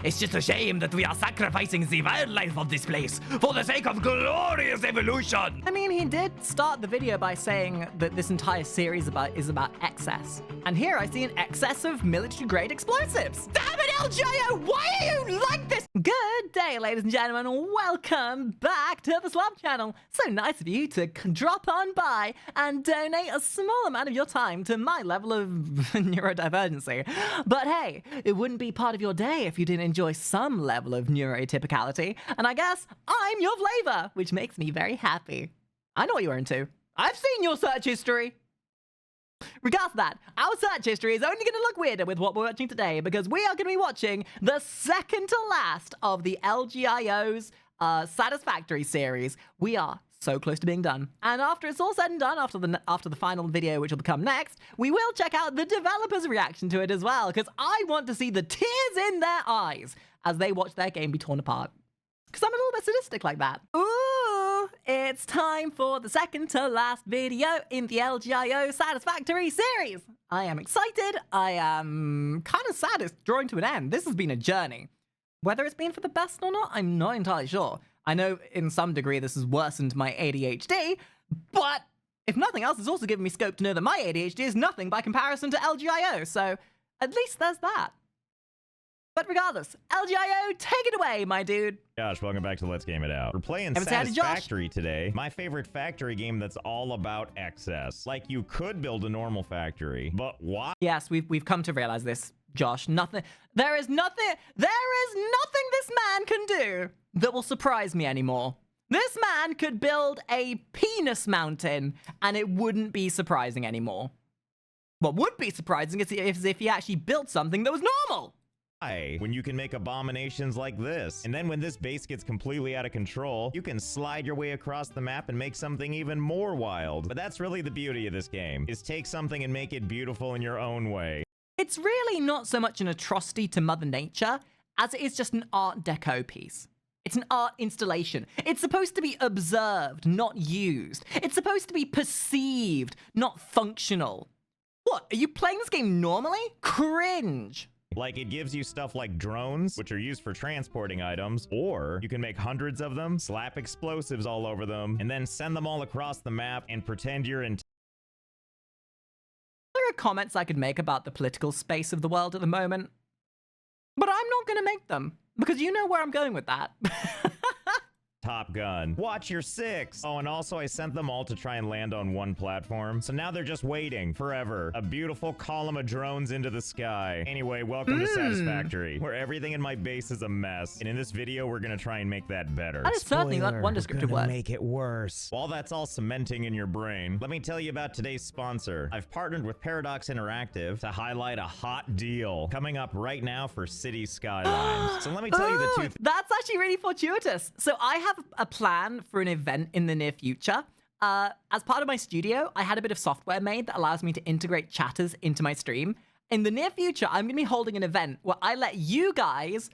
It's just a shame that we are sacrificing the wildlife of this place for the sake of glorious evolution. I mean, he did start the video by saying that this entire series is about excess. And here I see an excess of military-grade explosives. Damn it, LGIO! Why are you like this? Good day, ladies and gentlemen. Welcome back to the Slop Channel. So nice of you to drop on by and donate a small amount of your time to my level of neurodivergency. But hey, it wouldn't be part of your day if you didn't enjoy some level of neurotypicality. And I guess I'm your flavor, which makes me very happy. I know what you're into. I've seen your search history. Regardless of that, our search history is only going to look weirder with what we're watching today because we are going to be watching the second to last of the LGIO's Satisfactory series. We are so close to being done. And after it's all said and done, after the final video, which will come next, we will check out the developers' reaction to it as well, because I want to see the tears in their eyes as they watch their game be torn apart. Because I'm a little bit sadistic like that. Ooh, it's time for the second to last video in the LGIO Satisfactory series. I am excited. I am kind of sad it's drawing to an end. This has been a journey. Whether it's been for the best or not, I'm not entirely sure. I know in some degree this has worsened my ADHD, but if nothing else, it's also given me scope to know that my ADHD is nothing by comparison to LGIO, so at least there's that. But regardless, LGIO, take it away, my dude. Josh, welcome back to Let's Game It Out. We're playing Haven't said it, Josh. Satisfactory today. My favorite factory game that's all about excess. Like, you could build a normal factory, but why? Yes, we've come to realize this, Josh. There is nothing this man can do that will surprise me anymore. This man could build a penis mountain and it wouldn't be surprising anymore. What would be surprising is if he actually built something that was normal. When you can make abominations like this. And then when this base gets completely out of control, you can slide your way across the map and make something even more wild. But that's really the beauty of this game, is take something and make it beautiful in your own way. It's really not so much an atrocity to Mother Nature as it is just an Art Deco piece. It's an art installation. It's supposed to be observed, not used. It's supposed to be perceived, not functional. What, are you playing this game normally? Cringe. Like, it gives you stuff like drones, which are used for transporting items, or you can make hundreds of them, slap explosives all over them, and then send them all across the map and pretend you're in. There are comments I could make about the political space of the world at the moment, but I'm not going to make them, because you know where I'm going with that. Top Gun. Watch your six. Oh, and also I sent them all to try and land on one platform. So now they're just waiting forever. A beautiful column of drones into the sky. Anyway, welcome to Satisfactory, where everything in my base is a mess. And in this video, we're gonna try and make that better. That is certainly not one descriptive word. Make it worse. While that's all cementing in your brain, let me tell you about today's sponsor. I've partnered with Paradox Interactive to highlight a hot deal coming up right now for City Skylines. So let me tell you the two. That's actually really fortuitous. So I have a plan for an event in the near future. As part of my studio, I had a bit of software made that allows me to integrate chatters into my stream. In the near future, I'm going to be holding an event where I let you guys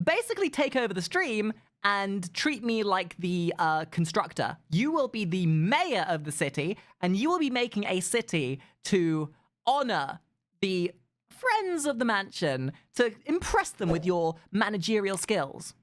basically take over the stream and treat me like the constructor. You will be the mayor of the city, and you will be making a city to honor the friends of the mansion, to impress them with your managerial skills.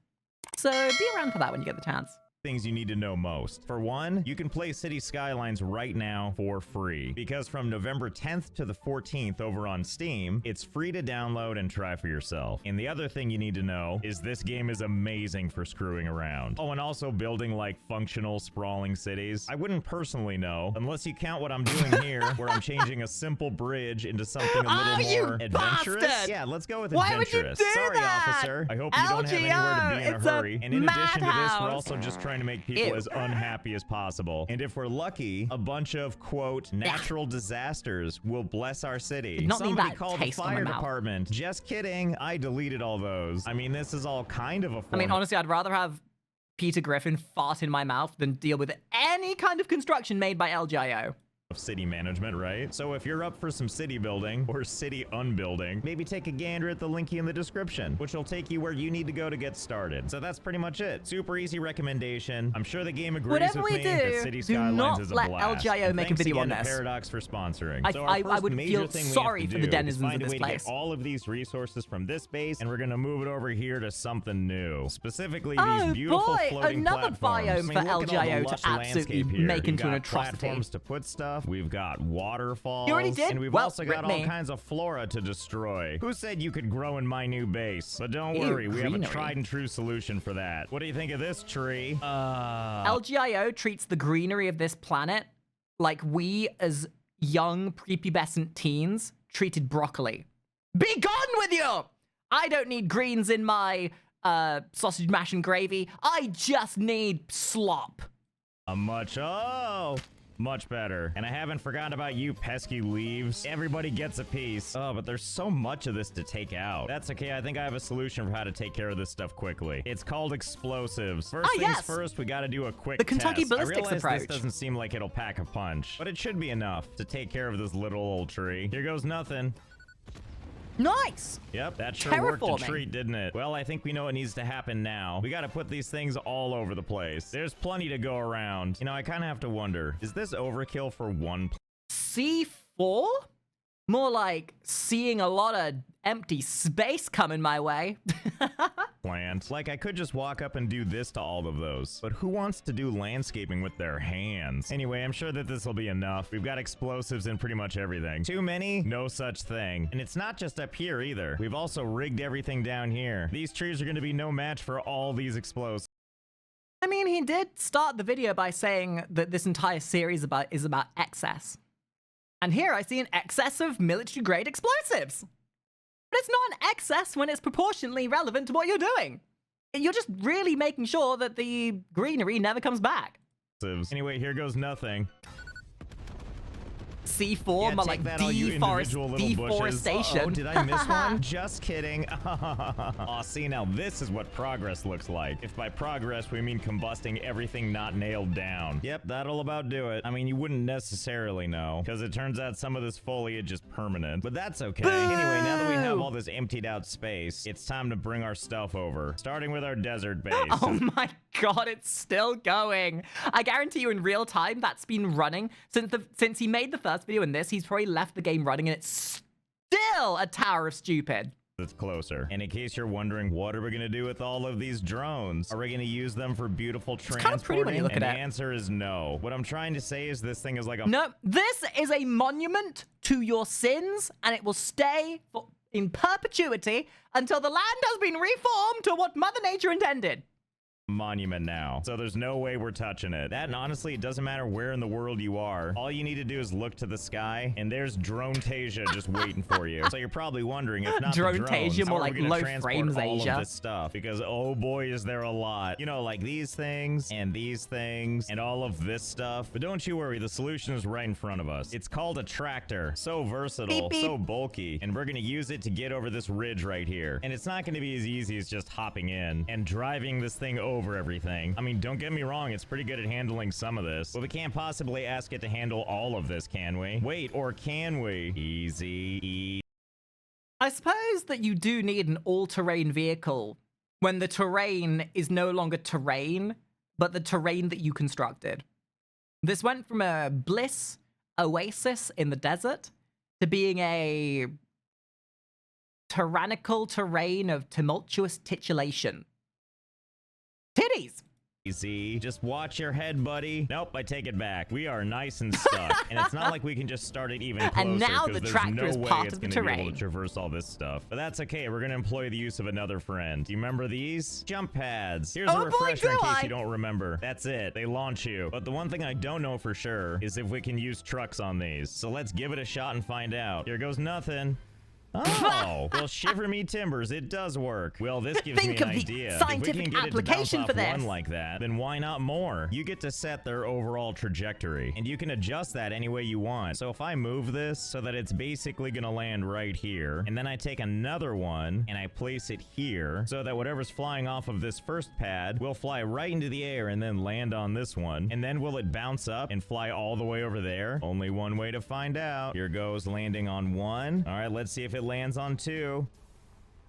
So be around for that when you get the chance. Things you need to know most. For one, you can play City Skylines right now for free, because from November 10th to the 14th over on Steam, it's free to download and try for yourself. And the other thing you need to know is this game is amazing for screwing around. Oh, and also building like functional, sprawling cities. I wouldn't personally know, unless you count what I'm doing here, where I'm changing a simple bridge into something a little more adventurous. Bastard! Yeah, let's go with Why adventurous. Would you do Sorry, that? Officer. I hope you don't have anywhere to be in a hurry. And in addition to this, we're also just trying to make people as unhappy as possible. And if we're lucky, a bunch of, quote, natural disasters will bless our city. Somebody called the fire department. Just kidding. I deleted all those. I mean, this is all kind of a form. I mean, honestly, I'd rather have Peter Griffin fart in my mouth than deal with any kind of construction made by LGIO. of city management, right? So if you're up for some city building or city unbuilding, maybe take a gander at the linky in the description, which will take you where you need to go to get started. So that's pretty much it. Super easy recommendation. I'm sure the game agrees Whatever with we me do, that City Skylines is a let blast. LGIO And make a thanks video again on to this. Paradox for sponsoring. I- So I our first would major feel thing we sorry have to for the do denizens is find of a this way place. to get all of these resources from this base, and we're gonna move it over here to something new. Specifically, Oh, these beautiful boy, floating another platforms. biome I mean, for look at all the LGIO to lush absolutely landscape here. make We've into an got atrocity. platforms to put stuff. We've got waterfalls. You already did? And we've Well, also got rip all me. kinds of flora to destroy. Who said you could grow in my new base? But don't Ew, worry, we have a greenery. tried and true solution for that. What do you think of this tree? LGIO treats the greenery of this planet like we, as young prepubescent teens, treated broccoli. Be gone with you! I don't need greens in my sausage mash and gravy. I just need slop. Much better. And I haven't forgotten about you pesky leaves. Everybody gets a piece. Oh, but there's so much of this to take out. That's okay. I think I have a solution for how to take care of this stuff quickly. It's called explosives. First things yes. first, we got to do a quick The Kentucky test. ballistics I realize approach. this doesn't seem like it'll pack a punch, but it should be enough to take care of this little old tree. Here goes nothing. Nice! Yep, that sure worked a Terraforming. treat, didn't it? Well, I think we know what needs to happen now. We gotta put these things all over the place. There's plenty to go around. You know, I kind of have to wonder, is this overkill for one C4? More like seeing a lot of empty space coming my way. plant? Like, I could just walk up and do this to all of those. But who wants to do landscaping with their hands? Anyway, I'm sure that this will be enough. We've got explosives in pretty much everything. Too many? No such thing. And it's not just up here either. We've also rigged everything down here. These trees are going to be no match for all these explosives. I mean, he did start the video by saying that this entire series is about excess. And here I see an excess of military-grade explosives. But it's not an excess when it's proportionally relevant to what you're doing. You're just really making sure that the greenery never comes back. Anyway, here goes nothing. C4, more like that, all you individual little bushes. deforestation. Uh-oh, did I miss one? Just kidding. Aw, see, now this is what progress looks like. If by progress we mean combusting everything not nailed down. Yep, that'll about do it. I mean, you wouldn't necessarily know, because it turns out some of this foliage is permanent. But that's okay. Boo! Anyway, now that we have all this emptied out space, it's time to bring our stuff over. Starting with our desert base. Oh my god, it's still going. I guarantee you in real time that's been running since he made the first video in this. He's probably left the game running and it's still a tower of stupid. It's closer. And in case you're wondering, what are we going to do with all of these drones? Are we going to use them for beautiful transporting? kind of pretty when you look and at the it. answer is no. What I'm trying to say is this thing is like a No, this is a monument to your sins and it will stay in perpetuity until the land has been reformed to what Mother Nature intended. monument now. So there's no way we're touching it. That, and honestly, it doesn't matter where in the world you are. All you need to do is look to the sky, and there's Drone-tasia just waiting for you. So you're probably wondering, if not the Drone-tasia, drones, more how are like we gonna low transport frames, all Asia. of this stuff? Because, oh boy, is there a lot. You know, like these things, and all of this stuff. But don't you worry, the solution is right in front of us. It's called a tractor. So versatile, Beep, beep. so bulky, and we're gonna use it to get over this ridge right here. And it's not gonna be as easy as just hopping in and driving this thing over everything. I mean, don't get me wrong, it's pretty good at handling some of this, but we can't possibly ask it to handle all of this, can we? Wait, or can we? Easy. I suppose that you do need an all-terrain vehicle when the terrain is no longer terrain, but the terrain that you constructed. This went from a bliss oasis in the desert to being a tyrannical terrain of tumultuous titulation. Titties! Easy. Just watch your head, buddy. Nope, I take it back. We are nice and stuck. And it's not like we can just start it even closer. And now 'cause the there's tractor no is way part it's of the gonna be able terrain. to traverse all this stuff. But that's okay. We're going to employ the use of another friend. Do you remember these? Jump pads. Here's Oh a boy, refresher in do case I. you don't remember. That's it. They launch you. But the one thing I don't know for sure is if we can use trucks on these. So let's give it a shot and find out. Here goes nothing. Oh, well, shiver me timbers, it does work. Well, this gives me Think an of the idea. scientific If we can get application it to bounce for off this. one like that, then why not more? You get to set their overall trajectory, and you can adjust that any way you want. So if I move this so that it's basically gonna land right here, and then I take another one and I place it here, so that whatever's flying off of this first pad will fly right into the air and then land on this one, and then will it bounce up and fly all the way over there? Only one way to find out. Here goes landing on one. All right, let's see if it lands on two.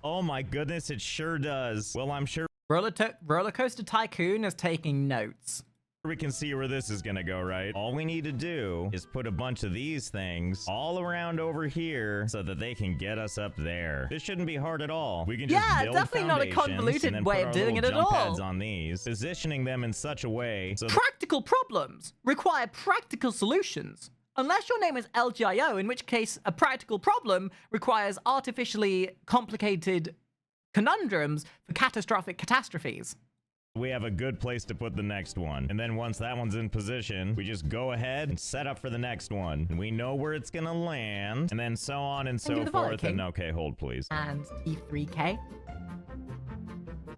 Oh my goodness, it sure does. Well, I'm sure Roller Coaster Tycoon is taking notes. we can see where this is gonna go, right? All we need to do is put a bunch of these things all around over here so that they can get us up there. This shouldn't be hard at all. We can just build definitely not a foundations convoluted and then way put of our doing little it at jump all. pads on these, positioning them in such a way so that Practical problems require practical solutions. Unless your name is LGIO, in which case a practical problem requires artificially complicated conundrums for catastrophic catastrophes. we have a good place to put the next one. And then once that one's in position, we just go ahead and set up for the next one. And we know where it's gonna land, and then so on and so do the volley, forth. King. And okay, hold please. And E3K.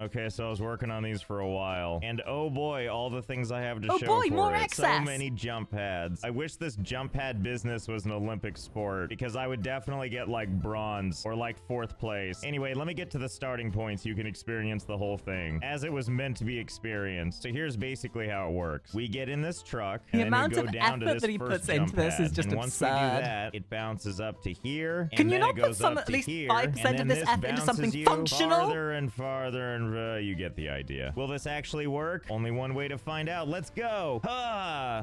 Okay, so I was working on these for a while, and oh boy, all the things I have to Oh show boy, for more it. excess. So many jump pads. I wish this jump pad business was an Olympic sport, because I would definitely get like bronze or like 4th place. Anyway, let me get to the starting point so you can experience the whole thing as it was meant to be experienced. So here's basically how it works. We get in this truck, The and amount then we of go down to effort this that he first puts jump into this pad. is just and once we do absurd. that, it bounces up to here, Can and you then not it put goes some up at to least here, 5% and of then this effort into bounces something you functional? farther and farther, and you get the idea. Will this actually work? Only one way to find out. Let's go.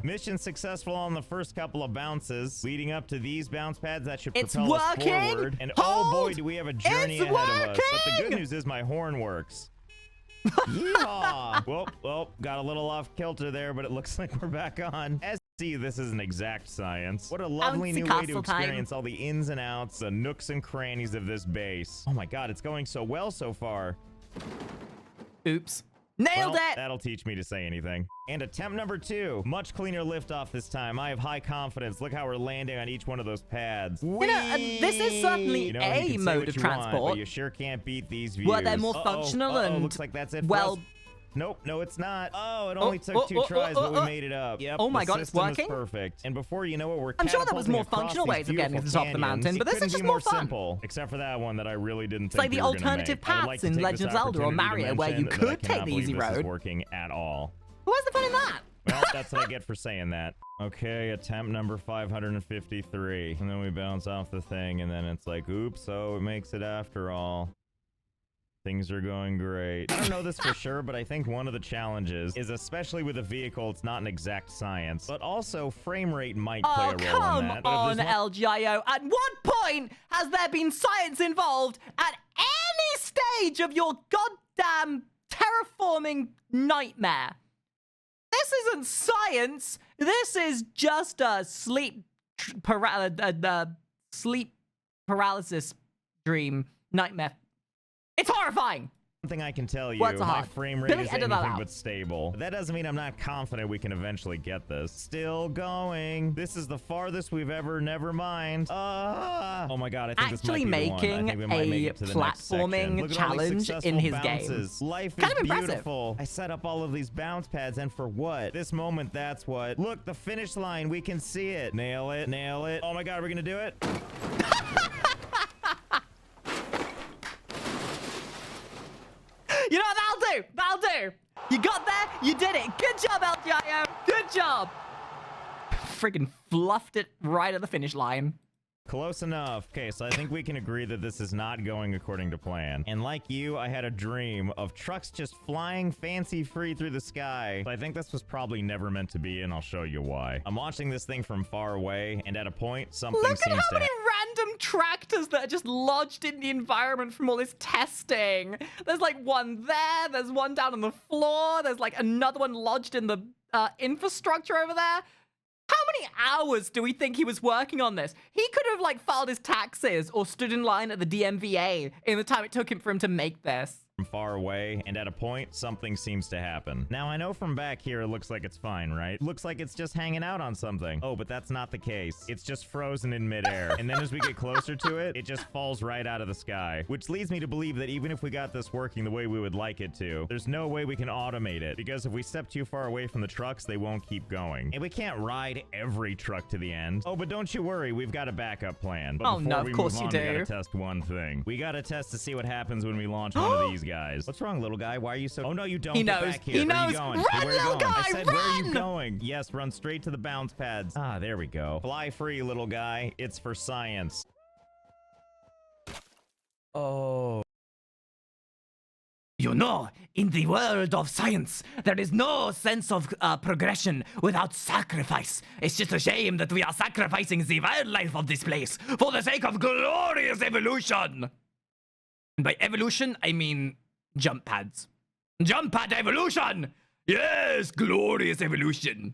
Mission successful on the first couple of bounces, leading up to these bounce pads that should It's propel us working. forward. And oh boy, Hold. do we have a journey It's ahead of us. But the good working. news is my horn works. Yeehaw! Well, got a little off kilter there, but it looks like we're back on. As you see, this is an exact science. What a lovely Bouncy new way to castle time. experience all the ins and outs, the nooks and crannies of this base. Oh my god, it's going so well so far. Oops. Nailed Well, it! that'll teach me to say anything. And attempt number 2. Much cleaner liftoff this time. I have high confidence. Look how we're landing on each one of those pads. You know, this is certainly You know, you a can say mode what of you want, transport. but you sure can't beat these views. Were they more functional and looks like that's it for well- us. Nope, no, it's not. Oh, it only took oh, 2 oh, tries, oh, but we oh. made it up. Yep, Oh my the God, it's system is working? perfect. And before you know it, we're I'm sure there was catapulting more across functional these ways of getting to the top of the beautiful mountain, but this canyons. is It just couldn't more be fun. simple, except for that one that I really didn't It's think like the we were gonna alternative make. I would paths like to in take Legend this of Zelda or opportunity to Mario where you mention that I could cannot take the believe easy this is road. working at all. Where's the fun in that? Well, that's what I get for saying that. Okay, attempt number 553. And then we bounce off the thing, and then it's like, oops, so it makes it after all. Things are going great. I don't know this for sure, but I think one of the challenges is, especially with a vehicle, it's not an exact science, but also frame rate might play Oh, a role come in that. But on, if there's one LGIO. At what point has there been science involved at any stage of your goddamn terraforming nightmare? This isn't science. This is just a sleep paralysis dream nightmare. It's horrifying. thing I can tell you, What's my hard? frame rate Billy, is edit that anything out. but stable. That doesn't mean I'm not confident we can eventually get this. Still going. This is the farthest we've ever, never mind. Oh my god, I think Actually this might be the one. I making think we might make a it to the next section. platforming Look at all these challenge successful in his bounces. game. Life Kind is of impressive. beautiful. I set up all of these bounce pads, and for what? This moment, that's what. Look, the finish line. We can see it. Nail it. Nail it. Oh my god, we're gonna do it. You know what? That'll do. That'll do. You got there. You did it. Good job, LGIO. Good job. Friggin' fluffed it right at the finish line. Close enough. Okay, so I think we can agree that this is not going according to plan. And like you, I had a dream of trucks just flying fancy free through the sky. But I think this was probably never meant to be, and I'll show you why. I'm watching this thing from far away, and at a point, something Look at seems how to many random tractors that are just lodged in the environment from all this testing. There's like one there. There's one down on the floor. There's like another one lodged in the infrastructure over there. How many hours do we think he was working on this? He could have like filed his taxes or stood in line at the DMVA in the time it took him for him to make this. from far away, and at a point, something seems to happen. Now, I know from back here it looks like it's fine, right? Looks like it's just hanging out on something. Oh, but that's not the case. It's just frozen in midair. And then as we get closer to it, it just falls right out of the sky, which leads me to believe that even if we got this working the way we would like it to, there's no way we can automate it, because if we step too far away from the trucks, they won't keep going. And we can't ride every truck to the end. Oh, but don't you worry, we've got a backup plan. But Oh, no, of course you do. We gotta test one thing. We gotta test to see what happens when we launch one of these guys. What's wrong, little guy? Why are you so... Oh, no, you don't. He Get knows. back here. He Where are knows. you going? Run, Where are you little going? guy, I said, where are you run! going? Yes, run straight to the bounce pads. Ah, there we go. Fly free, little guy. It's for science. Oh... You know, in the world of science, there is no sense of progression without sacrifice. It's just a shame that we are sacrificing the wildlife of this place for the sake of glorious evolution. And by evolution, I mean jump pads. Jump pad evolution! Yes, glorious evolution.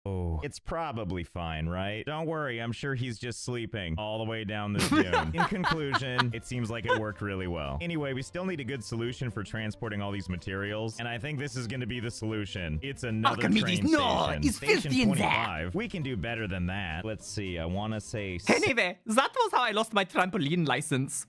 Oh, it's probably fine, right? Don't worry, I'm sure he's just sleeping all the way down this dune. In conclusion, it seems like it worked really well. Anyway, we still need a good solution for transporting all these materials, and I think this is going to be the solution. It's another train station. No, it's Station filthy in 25. We can do better than that. Let's see, I want to say... Anyway, that was how I lost my trampoline license.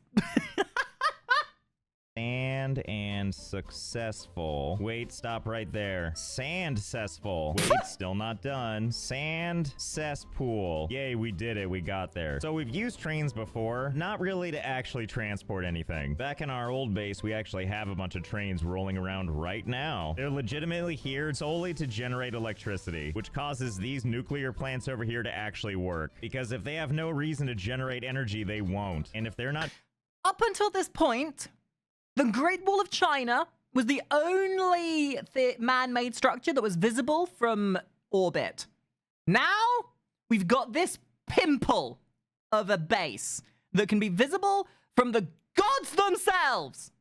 Sand and successful. Wait, stop right there. Sand cesspool. Wait, still not done. Sand cesspool. Yay, we did it. We got there. So we've used trains before, not really to actually transport anything. Back in our old base, we actually have a bunch of trains rolling around right now. They're legitimately here solely to generate electricity, which causes these nuclear plants over here to actually work. Because if they have no reason to generate energy, they won't. And if they're not... Up until this point, the Great Wall of China was the only man-made structure that was visible from orbit. Now, we've got this pimple of a base that can be visible from the gods themselves.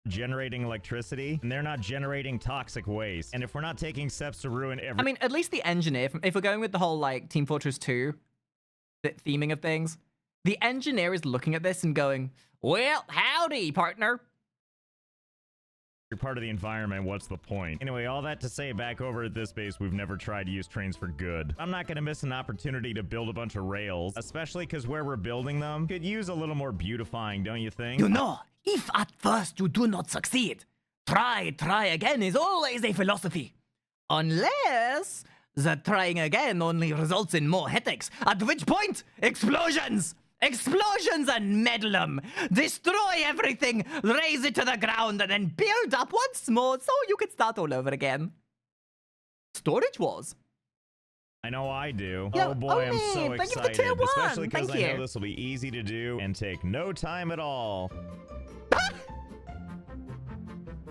Generating electricity, and they're not generating toxic waste. And if we're not taking steps to ruin every... I mean, at least the engineer, if we're going with the whole, like, Team Fortress 2 theming of things, the engineer is looking at this and going, well, howdy, partner. You're part of the environment, what's the point? Anyway, all that to say, back over at this base, we've never tried to use trains for good. I'm not gonna miss an opportunity to build a bunch of rails, especially because where we're building them could use a little more beautifying, don't you think? You know, if at first you do not succeed, try again is always a philosophy. Unless the trying again only results in more headaches, at which point, explosions! Explosions and meddlum! Destroy everything, raise it to the ground, and then build up once more so you can start all over again. Storage Wars. I know I do. Yo, oh boy, I'm so Omi, thank you for the excited. tier 1. Especially because Thank I know you. this will be easy to do and take no time at all.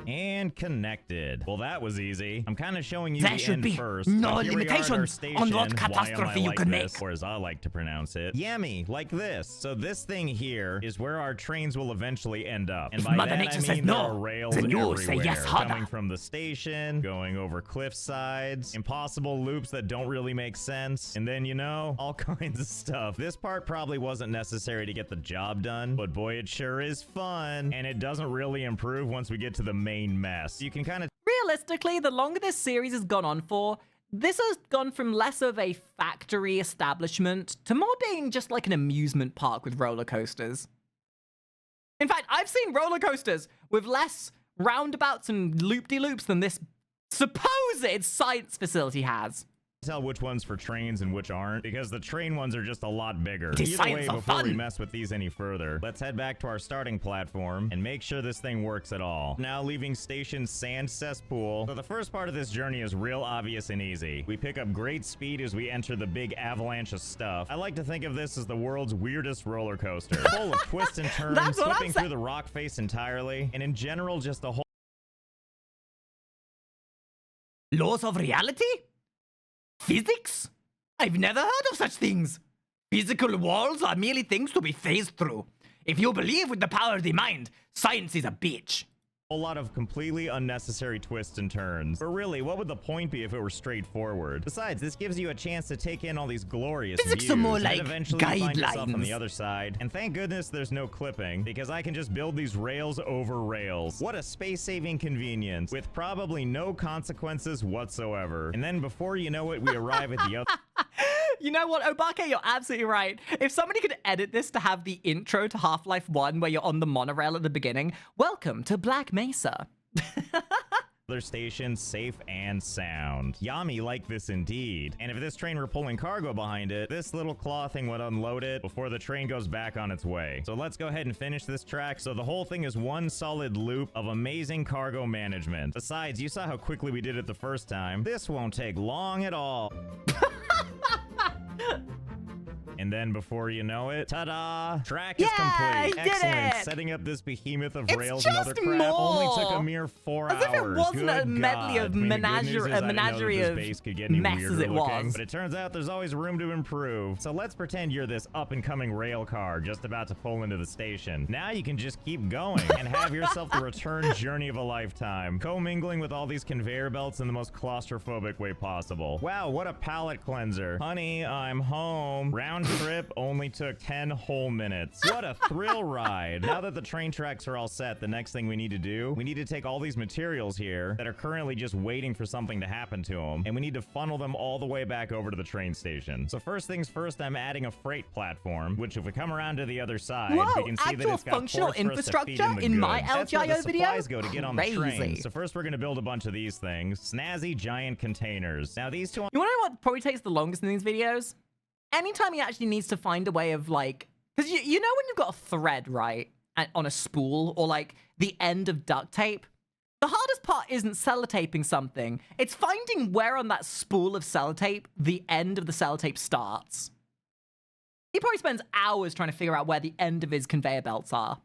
And connected. Well, that was easy. I'm kind of showing you There the should end be first. no But here we are at our limitations on what station. catastrophe you like can this, make. or as I like to pronounce it, yummy, like this. So this thing here is where our trains will eventually end up. And If by Mother that, Nature I says mean there no, are rails then you everywhere. say yes harder. Coming from the station, going over cliff sides, impossible loops that don't really make sense, and then, you know, all kinds of stuff. This part probably wasn't necessary to get the job done, but boy, it sure is fun. And it doesn't really improve once we get to the main mess. You can kind of... Realistically, the longer this series has gone on for, this has gone from less of a factory establishment to more being just like an amusement park with roller coasters. In fact, I've seen roller coasters with less roundabouts and loop-de-loops than this supposed science facility has. tell which ones for trains and which aren't, because the train ones are just a lot bigger. It is Either way, science of before we fun. mess with these any further, let's head back to our starting platform and make sure this thing works at all. Now leaving station sand cesspool. So the first part of this journey is real obvious and easy. We pick up great speed as we enter the big avalanche of stuff. I like to think of this as the world's weirdest roller coaster. Full of twists and turns, That's what I'm slipping saying. through the rock face entirely, and in general just a whole Laws of reality? Physics? I've never heard of such things. Physical walls are merely things to be phased through. If you believe with the power of the mind, science is a bitch. whole lot of completely unnecessary twists and turns. But really, what would the point be if it were straightforward? Besides, this gives you a chance to take in all these glorious Physics views, are more and like then eventually you find yourself on the guidelines. other side. And thank goodness there's no clipping, because I can just build these rails over rails. What a space-saving convenience, with probably no consequences whatsoever. And then before you know it, we arrive at the other... You know what, Obake, you're absolutely right. If somebody could edit this to have the intro to Half-Life 1 where you're on the monorail at the beginning, welcome to Black Mesa. other station safe and sound. Yami like this indeed. And if this train were pulling cargo behind it, this little claw thing would unload it before the train goes back on its way. So let's go ahead and finish this track so the whole thing is one solid loop of amazing cargo management. Besides, you saw how quickly we did it the first time. This won't take long at all. And then before you know it, ta-da! Track is complete. Excellent. Setting up this behemoth of rails and other crap only took a mere 4 hours. As if it wasn't Good a medley God. of I mean, the good news is I didn't know menagerie that of this base could get any mess weirder as it looking, was. but it turns out there's always room to improve. So let's pretend you're this up-and-coming rail car just about to pull into the station. Now you can just keep going and have yourself the return journey of a lifetime, commingling with all these conveyor belts in the most claustrophobic way possible. Wow, what a palate cleanser. Honey, I'm home. Round trip only took 10 whole minutes. What a thrill ride. Now that the train tracks are all set, the next thing we need to do, we need to take all these materials here that are currently just waiting for something to happen to them, and we need to funnel them all the way back over to the train station. So first things first, I'm adding a freight platform, which if we come around to the other side, we can see that it's got functional ports for us to feed infrastructure in my goods. That's where the LGIO video? supplies go to get on the train. Crazy. So first we're going to build a bunch of these things, snazzy giant containers. Now these two You want to know what probably takes the longest in these videos? Anytime he actually needs to find a way of like, because you know when you've got a thread, right, on a spool or like the end of duct tape, the hardest part isn't sellotaping something. It's finding where on that spool of sellotape the end of the sellotape starts. He probably spends hours trying to figure out where the end of his conveyor belts are.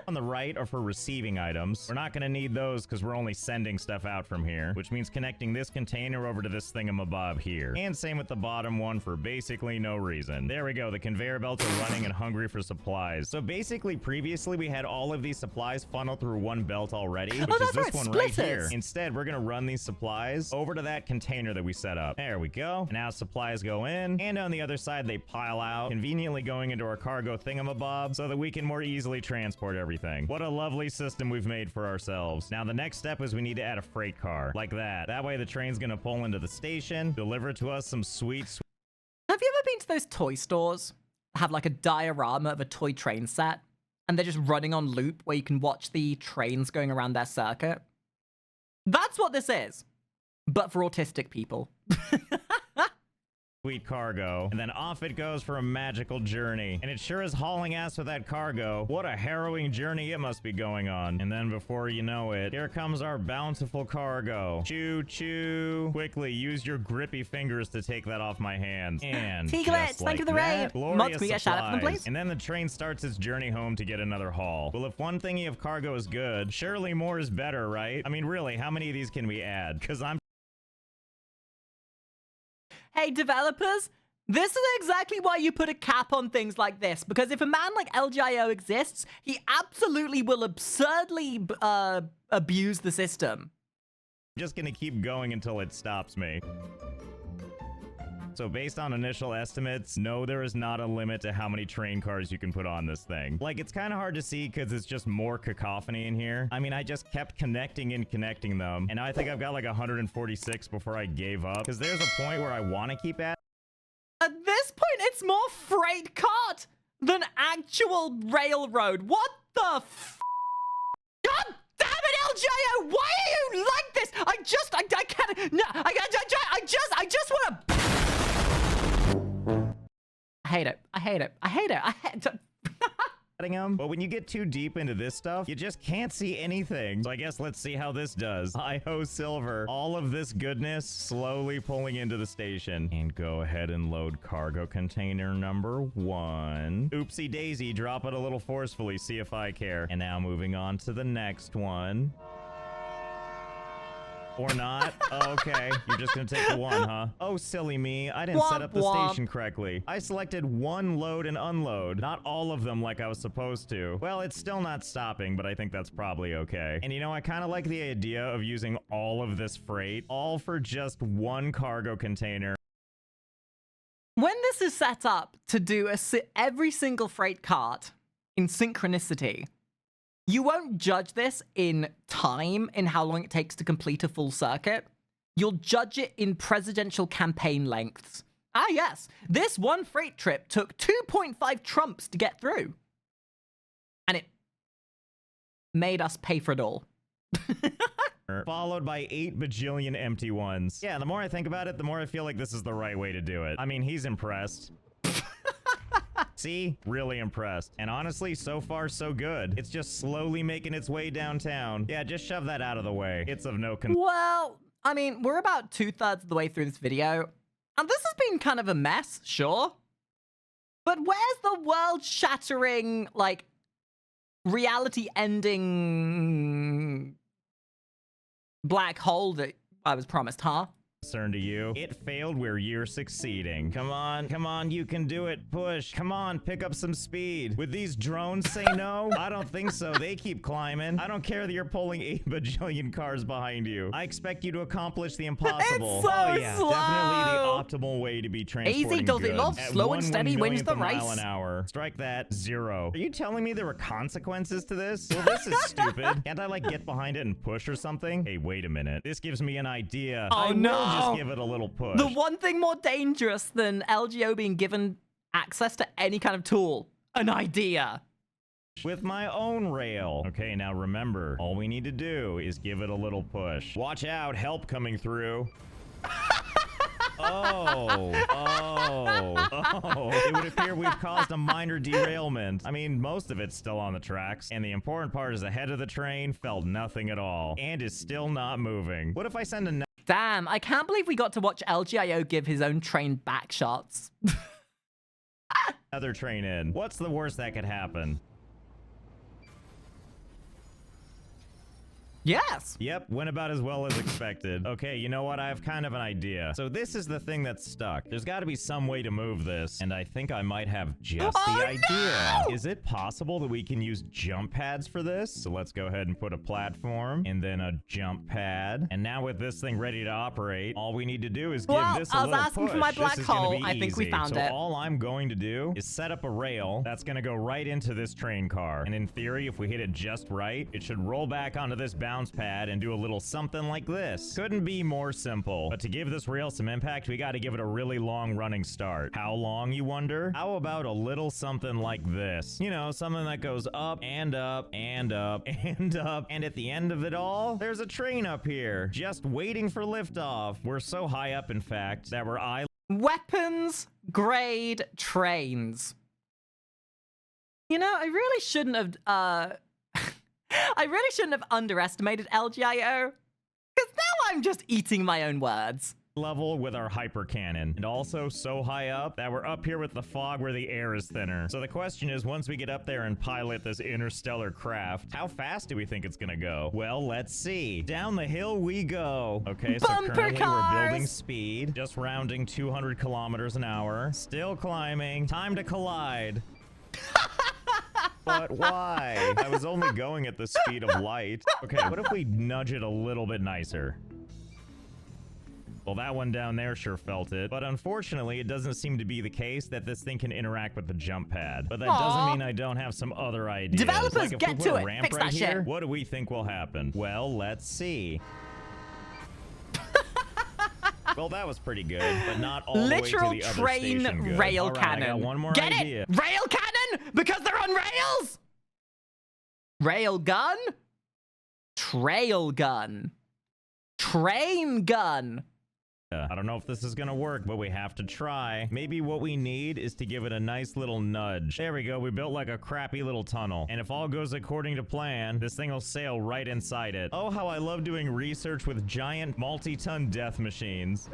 on the right are for receiving items. We're not going to need those because we're only sending stuff out from here, which means connecting this container over to this thingamabob here. And same with the bottom one for basically no reason. There we go. The conveyor belts are running and hungry for supplies. So basically, previously, we had all of these supplies funnel through one belt already, which is this one right here. Instead, we're going to run these supplies over to that container that we set up. There we go. Now supplies go in, and on the other side, they pile out, conveniently going into our cargo thingamabob so that we can more easily transport everything. What a lovely system we've made for ourselves. Now, the next step is we need to add a freight car like that. That way, the train's going to pull into the station, deliver to us some sweet. Have you ever been to those toy stores that have like a diorama of a toy train set, and they're just running on loop where you can watch the trains going around their circuit? That's what this is, but for autistic people. Sweet cargo, and then off it goes for a magical journey. And it sure is hauling ass with that cargo. What a harrowing journey it must be going on. And then before you know it, here comes our bountiful cargo. Choo choo. Quickly, use your grippy fingers to take that off my hands. And T-Glitch, thank you for the raid. Mods, can we get a shout out for them, please? And then the train starts its journey home to get another haul. Well, if one thingy of cargo is good, surely more is better, right? I mean, really, how many of these can we add? Because I'm Hey, developers, this is exactly why you put a cap on things like this, because if a man like LGIO exists, he absolutely will absurdly abuse the system. just gonna keep going until it stops me. So based on initial estimates, no, there is not a limit to how many train cars you can put on this thing. Like, it's kind of hard to see because it's just more cacophony in here. I mean, I just kept connecting and connecting them, and I think I've got like 146 before I gave up, because there's a point where I want to keep at. At this point, it's more freight cart than actual railroad. What the f? God damn it, LJO! Why are you like this? I can't. No, I just want to. I hate it. I hate it. I hate it. I hate it. Them. But when you get too deep into this stuff, you just can't see anything. So I guess let's see how this does. Hi-ho silver. All of this goodness slowly pulling into the station. And go ahead and load cargo container number 1. Oopsie daisy, drop it a little forcefully, see if I care. And now moving on to the next one. Or not? Oh, okay. You're just gonna take the one, huh? Oh, silly me. I didn't set up the station correctly. I selected one load and unload, not all of them like I was supposed to. Well, it's still not stopping, but I think that's probably okay. And you know, I kind of like the idea of using all of this freight, all for just one cargo container. When this is set up to do every single freight cart in synchronicity, you won't judge this in time, in how long it takes to complete a full circuit. You'll judge it in presidential campaign lengths. Ah, yes, this one freight trip took 2.5 Trumps to get through. And it made us pay for it all. Followed by 8 bajillion empty ones. Yeah, the more I think about it, the more I feel like this is the right way to do it. I mean, he's impressed. See? Really impressed. And honestly, so far, so good. It's just slowly making its way downtown. Yeah, just shove that out of the way. It's of no concern. Well, I mean, we're about 2/3 of the way through this video, and this has been kind of a mess, sure. But where's the world-shattering, like, reality-ending black hole that I was promised, huh? Concern to you. It failed where you're succeeding. Come on, you can do it. Push. Come on, pick up some speed. Would these drones say no? I don't think so. They keep climbing. I don't care that you're pulling 8 bajillion cars behind you. I expect you to accomplish the impossible. It's so oh yeah, slow. definitely the optimal way to be transporting Easy does it, goods. love. At Slow and steady wins the 1/1 millionth race. mile an hour. Strike that. 0. Are you telling me there were consequences to this? Well, this is stupid. Can't I like get behind it and push or something? Hey, wait a minute. This gives me an idea. Oh, I no. will just give it a little push. The one thing more dangerous than LGO being given access to any kind of tool. An idea. With my own rail. Okay, now remember, all we need to do is give it a little push. Watch out, help coming through. Oh. It would appear we've caused a minor derailment. I mean, most of it's still on the tracks, and the important part is the head of the train felt nothing at all, and is still not moving. What if I send a Damn, I can't believe we got to watch LGIO give his own train back shots. another train in? What's the worst that could happen? Yes. Yep, went about as well as expected. Okay, you know what? I have kind of an idea. So this is the thing that's stuck. There's got to be some way to move this, and I think I might have just the idea. No! Is it possible that we can use jump pads for this? So let's go ahead and put a platform, and then a jump pad. And now with this thing ready to operate, all we need to do is give this a little push. I was asking for my black hole. I think we found it. So all I'm going to do is set up a rail that's going to go right into this train car. And in theory, if we hit it just right, it should roll back onto this bounce pad and do a little something like this. Couldn't be more simple. But to give this rail some impact, we got to give it a really long running start. How long, you wonder? How about a little something like this? You know, something that goes up and up and up and up, and at the end of it all, there's a train up here just waiting for liftoff. We're so high up, in fact, that we're weapons grade trains. You know, I really shouldn't have I really shouldn't have underestimated LGIO, because now I'm just eating my own words. level with our hyper cannon, and also so high up that we're up here with the fog where the air is thinner. So the question is, once we get up there and pilot this interstellar craft, how fast do we think it's gonna go? Well, let's see. Down the hill we go. Okay, so Bumper currently cars! we're building speed, just rounding 200 kilometers an hour. Still climbing. Time to collide. But why? I was only going at the speed of light. Okay, what if we nudge it a little bit nicer? Well, that one down there sure felt it. But unfortunately, it doesn't seem to be the case that this thing can interact with the jump pad. But that doesn't mean I don't have some other ideas. Developers, like if get we put to a it. ramp Fix right that here, shit. what do we think will happen? Well, let's see. Well, that was pretty good, but not all Literal the way to the other train station good. rail All right, cannon. I got one more Get idea. it? Rail cannon? Because they're on rails? Rail gun? Trail gun. Train gun. I don't know if this is gonna work, but we have to try. Maybe what we need is to give it a nice little nudge. There we go. We built like a crappy little tunnel. And if all goes according to plan, this thing will sail right inside it. Oh, how I love doing research with giant multi-ton death machines.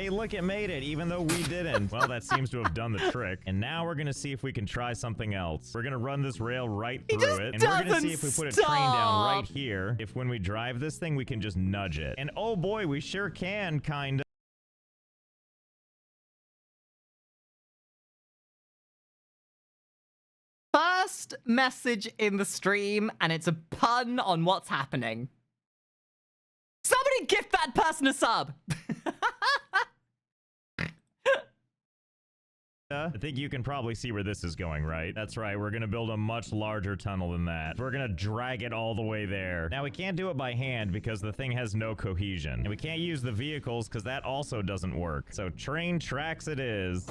Hey, look, it made it, even though we didn't. Well, that seems to have done the trick. And now we're gonna see if we can try something else. We're gonna run this rail right through it. And we're gonna see if we put a train down right here. If when we drive this thing, we can just nudge it. And oh boy, we sure can, kinda. First message in the stream, and it's a pun on what's happening. Somebody gift that person a sub! I think you can probably see where this is going, right? That's right, we're gonna build a much larger tunnel than that. We're gonna drag it all the way there. Now, we can't do it by hand because the thing has no cohesion. And we can't use the vehicles because that also doesn't work. So train tracks it is.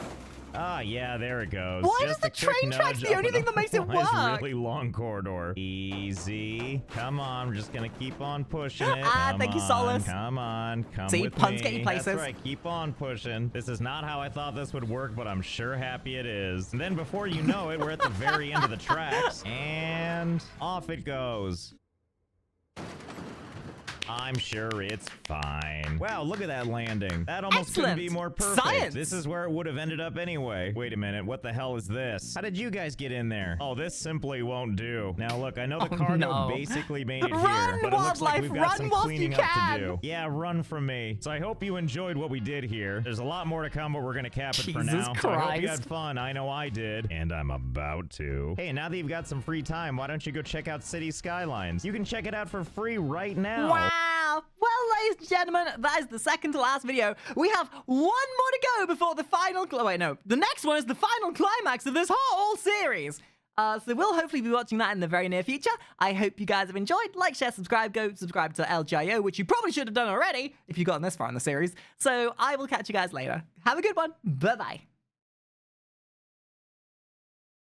Ah, yeah, there it goes. Why Just is the train tracks the only thing that makes it work? Really long corridor. Easy. Come on, we're just gonna keep on pushing it. Thank you, Solus. Come on, come See, with puns me. get you places. That's right, keep on pushing. This is not how I thought this would work, but I'm sure happy it is. And then before you know it, we're at the very end of the tracks, and off it goes. I'm sure it's fine. Wow, look at that landing. That almost couldn't be more perfect. Science. This is where it would have ended up anyway. Wait a minute, what the hell is this? How did you guys get in there? Oh, this simply won't do. Now look, I know the cargo basically made it here, but it looks like we've got some cleaning up to do. Yeah, run from me. So I hope you enjoyed what we did here. There's a lot more to come, but we're gonna cap it for now. So I hope you had fun. I know I did, and I'm about to. Hey, now that you've got some free time, why don't you go check out City Skylines? You can check it out for free right now. Wow. Well, ladies and gentlemen, that is the second to last video. We have one more to go before the final... Wait, no. The next one is the final climax of this whole series. So we'll hopefully be watching that in the very near future. I hope you guys have enjoyed. Like, share, subscribe. Go subscribe to LGIO, which you probably should have done already if you've gotten this far in the series. So I will catch you guys later. Have a good one. Bye-bye.